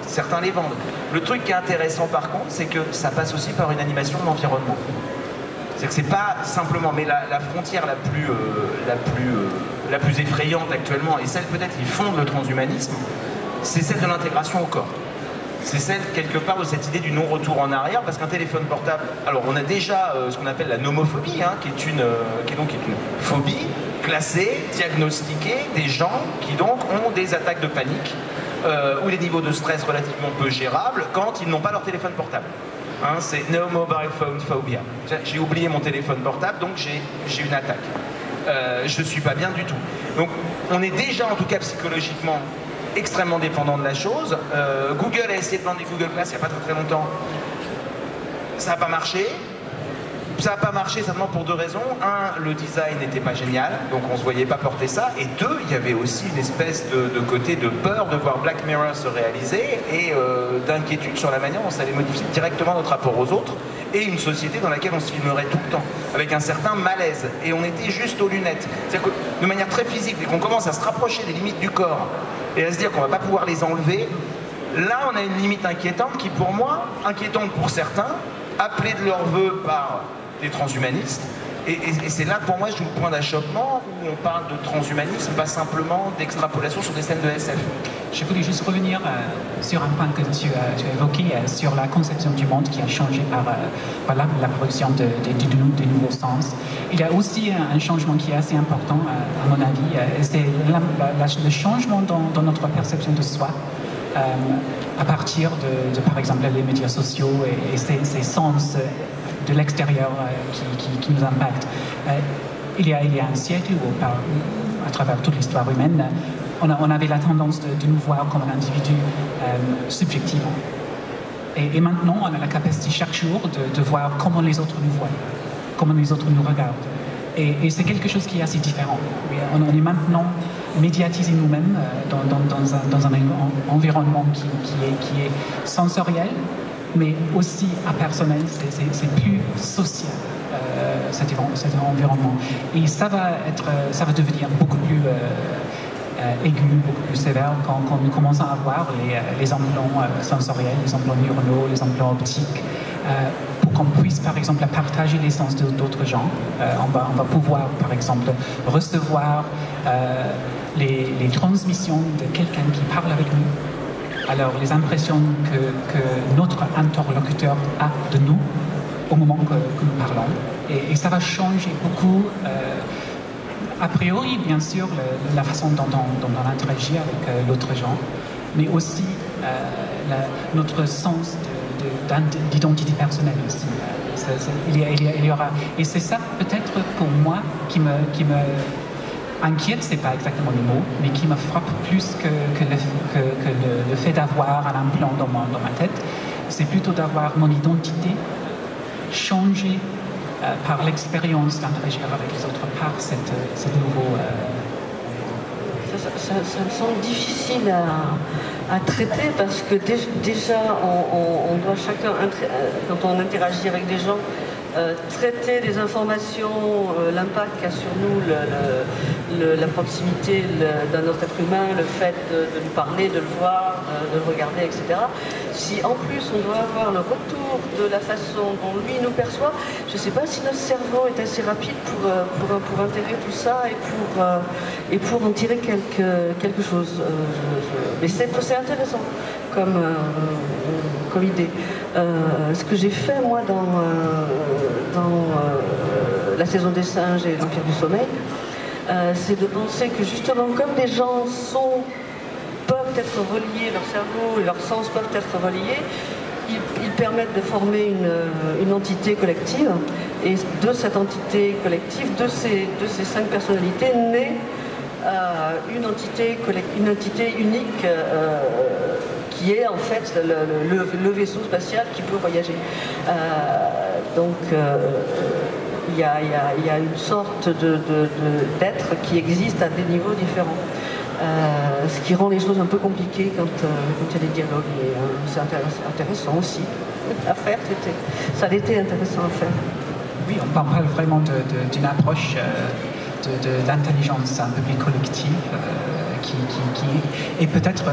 certains les vendent. Le truc qui est intéressant par contre, c'est que ça passe aussi par une animation de l'environnement. C'est que c'est pas simplement, mais la frontière la plus effrayante actuellement, et celle peut-être qui fonde le transhumanisme, c'est celle de l'intégration au corps. C'est celle, quelque part, de cette idée du non-retour en arrière, parce qu'un téléphone portable... Alors, on a déjà ce qu'on appelle la nomophobie, hein, qui est une phobie classée, diagnostiquée, des gens qui, donc, ont des attaques de panique ou des niveaux de stress relativement peu gérables quand ils n'ont pas leur téléphone portable. Hein, c'est no mobile phone phobia. J'ai oublié mon téléphone portable, donc j'ai une attaque. Je ne suis pas bien du tout. Donc, on est déjà, en tout cas psychologiquement, extrêmement dépendant de la chose. Google a essayé de vendre des Google Glass il n'y a pas très longtemps. Ça n'a pas marché. Ça n'a pas marché simplement pour deux raisons. Un, le design n'était pas génial, donc on ne se voyait pas porter ça. Et deux, il y avait aussi une espèce de côté de peur de voir Black Mirror se réaliser et d'inquiétude sur la manière dont ça allait modifier directement notre rapport aux autres et une société dans laquelle on se filmerait tout le temps, avec un certain malaise. Et on était juste aux lunettes. C'est-à-dire que de manière très physique, dès qu'on commence à se rapprocher des limites du corps et à se dire qu'on ne va pas pouvoir les enlever, là on a une limite inquiétante qui pour moi, inquiétante pour certains, appelée de leur vœu par des transhumanistes, et c'est là pour moi je joue le point d'achoppement où on parle de transhumanisme, pas simplement d'extrapolation sur des scènes de SF. Je voulais juste revenir sur un point que tu as évoqué, sur la conception du monde qui a changé par l'apparition des nouveaux sens. Il y a aussi un changement qui est assez important, à mon avis, c'est le changement dans notre perception de soi. À partir de, par exemple, les médias sociaux et ces sens de l'extérieur qui nous impactent. Il y a un siècle où, à travers toute l'histoire humaine, on avait la tendance de nous voir comme un individu subjectivement. Et maintenant, on a la capacité chaque jour de voir comment les autres nous voient, comment les autres nous regardent. Et c'est quelque chose qui est assez différent. On est maintenant médiatisé nous-mêmes dans un environnement qui est sensoriel, mais aussi impersonnel, c'est plus social, cet environnement. Et ça va devenir beaucoup plus aigu, beaucoup plus sévère quand nous commençons à voir les implants sensoriels, les implants neuronaux, les implants optiques, pour qu'on puisse, par exemple, partager les sens d'autres gens. On va pouvoir, par exemple, recevoir les transmissions de quelqu'un qui parle avec nous. Alors, les impressions que notre interlocuteur a de nous au moment que nous parlons. Et ça va changer beaucoup, a priori, bien sûr, la façon dont on interagit avec l'autre genre, mais aussi notre sens d'identité personnelle aussi. Il y aura, et c'est ça, peut-être, pour moi, qui me inquiète, c'est pas exactement le mot, mais qui me frappe plus que le fait d'avoir un implant dans ma tête, c'est plutôt d'avoir mon identité changée par l'expérience d'interagir avec les autres, par cette nouveau... Ça me semble difficile à traiter parce que déjà on doit chacun, quand on interagit avec des gens, traiter des informations, l'impact qu'a sur nous, la proximité d'un autre être humain, le fait de lui parler, de le voir, de le regarder, etc. Si en plus on doit avoir le retour de la façon dont lui nous perçoit, je ne sais pas si notre cerveau est assez rapide pour intégrer tout ça et pour en tirer quelque chose. Mais c'est intéressant comme idée. Ce que j'ai fait moi dans la saison des singes et l'Empire du sommeil, c'est de penser que justement comme des gens peuvent être reliés, leur cerveau et leurs sens peuvent être reliés, ils permettent de former une entité collective, et de cette entité collective, de ces 5 personnalités, naît une entité unique qui est en fait le vaisseau spatial qui peut voyager. Donc il y a une sorte d'être qui existe à des niveaux différents. Ce qui rend les choses un peu compliquées quand il y a des dialogues. Mais c'est intéressant aussi à faire. Ça a été intéressant à faire. Oui, on parle vraiment d'une approche de l'intelligence un peu plus collective qui et peut-être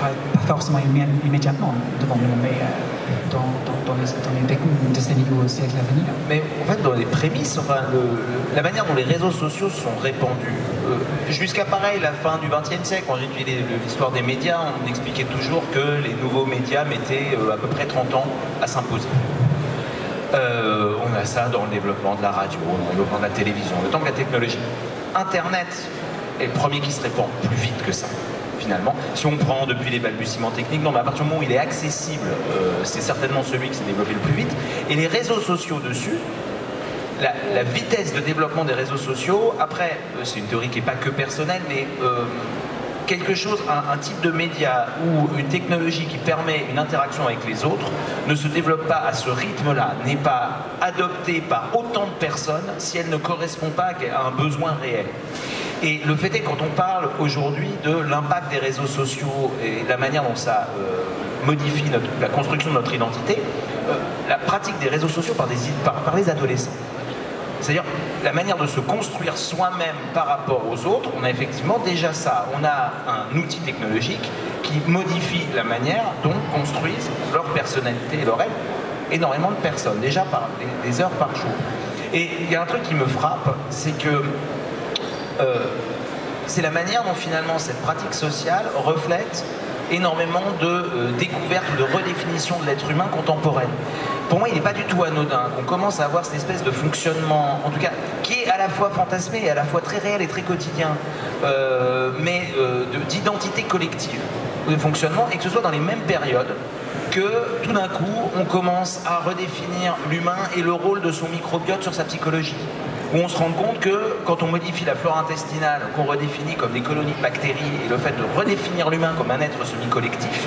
pas forcément immédiatement devant nous, mais dans les décennies ou siècles à venir. Mais en fait, dans les prémices, enfin, la manière dont les réseaux sociaux sont répandus, jusqu'à pareil, la fin du XXe siècle, quand j'ai étudié l'histoire des médias, on expliquait toujours que les nouveaux médias mettaient à peu près 30 ans à s'imposer. On a ça dans le développement de la radio, dans le développement de la télévision, le temps que la technologie. Internet est le premier qui se répand plus vite que ça, finalement. Si on prend depuis les balbutiements techniques, non, mais à partir du moment où il est accessible, c'est certainement celui qui s'est développé le plus vite. Et les réseaux sociaux dessus, la vitesse de développement des réseaux sociaux, après, c'est une théorie qui n'est pas que personnelle, mais quelque chose, un type de média ou une technologie qui permet une interaction avec les autres ne se développe pas à ce rythme-là, n'est pas adoptée par autant de personnes si elle ne correspond pas à un besoin réel. Et le fait est, quand on parle aujourd'hui de l'impact des réseaux sociaux et la manière dont ça modifie la construction de notre identité, la pratique des réseaux sociaux par les adolescents. C'est-à-dire la manière de se construire soi-même par rapport aux autres, on a effectivement déjà ça. On a un outil technologique qui modifie la manière dont construisent leur personnalité et leur être énormément de personnes, déjà par des heures par jour. Et il y a un truc qui me frappe, c'est que c'est la manière dont finalement cette pratique sociale reflète énormément de découvertes ou de redéfinition de l'être humain contemporaine. Pour moi, il n'est pas du tout anodin qu'on commence à avoir cette espèce de fonctionnement, en tout cas, qui est à la fois fantasmé et à la fois très réel et très quotidien, mais d'identité collective, de fonctionnement, et que ce soit dans les mêmes périodes, que tout d'un coup, on commence à redéfinir l'humain et le rôle de son microbiote sur sa psychologie. Où on se rend compte que quand on modifie la flore intestinale, qu'on redéfinit comme des colonies de bactéries, et le fait de redéfinir l'humain comme un être semi-collectif,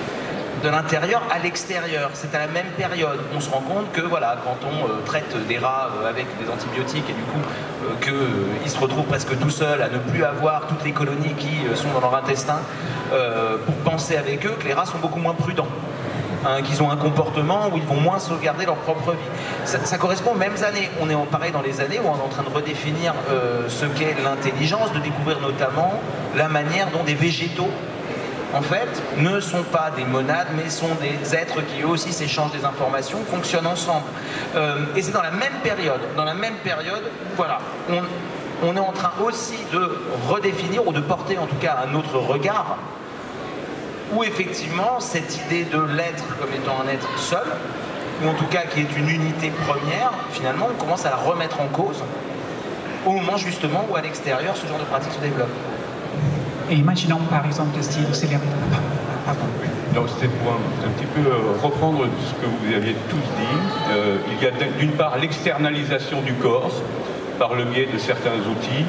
de l'intérieur à l'extérieur, c'est à la même période. On se rend compte que voilà, quand on traite des rats avec des antibiotiques et du coup qu'ils se retrouvent presque tout seuls à ne plus avoir toutes les colonies qui sont dans leur intestin pour penser avec eux, que les rats sont beaucoup moins prudents. Qu'ils ont un comportement où ils vont moins sauvegarder leur propre vie. Ça correspond aux mêmes années. On est pareil dans les années où on est en train de redéfinir ce qu'est l'intelligence, de découvrir notamment la manière dont des végétaux, en fait, ne sont pas des monades, mais sont des êtres qui eux aussi s'échangent des informations, fonctionnent ensemble. Et c'est dans la même période, voilà, on est en train aussi de redéfinir, ou de porter en tout cas un autre regard, où effectivement cette idée de l'être comme étant un être seul, ou en tout cas qui est une unité première, finalement on commence à la remettre en cause au moment justement où à l'extérieur ce genre de pratique se développe. Et imaginons par exemple si pardon. Donc c'était pour un petit peu reprendre ce que vous aviez tous dit. Il y a d'une part l'externalisation du corps par le biais de certains outils.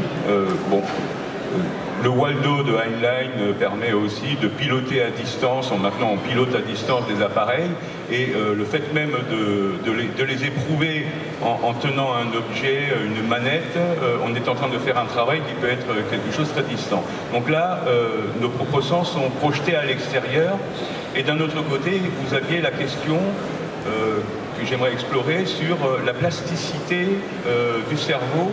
Le Waldo de Heinlein permet aussi de piloter à distance. Maintenant, on pilote à distance des appareils. Et le fait même de les éprouver en tenant un objet, une manette, on est en train de faire un travail qui peut être quelque chose de très distant. Donc là, nos propres sens sont projetés à l'extérieur. Et d'un autre côté, vous aviez la question que j'aimerais explorer sur la plasticité du cerveau,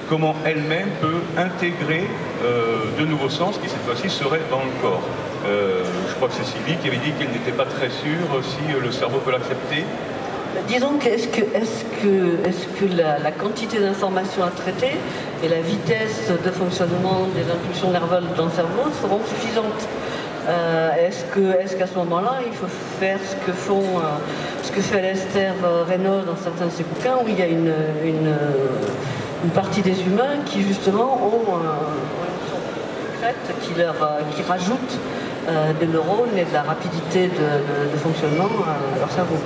comment elle-même peut intégrer de nouveaux sens qui cette fois-ci seraient dans le corps. Je crois que c'est Sylvie qui avait dit qu'elle n'était pas très sûre si le cerveau peut l'accepter. Disons que est-ce que la quantité d'informations à traiter et la vitesse de fonctionnement des impulsions nerveuses dans le cerveau seront suffisantes? Est-ce qu'à ce moment-là, il faut faire ce que fait Alastair Reynolds dans certains de ses bouquins, où il y a une partie des humains qui justement ont une secrète qui rajoute des neurones et de la rapidité de fonctionnement à leur cerveau.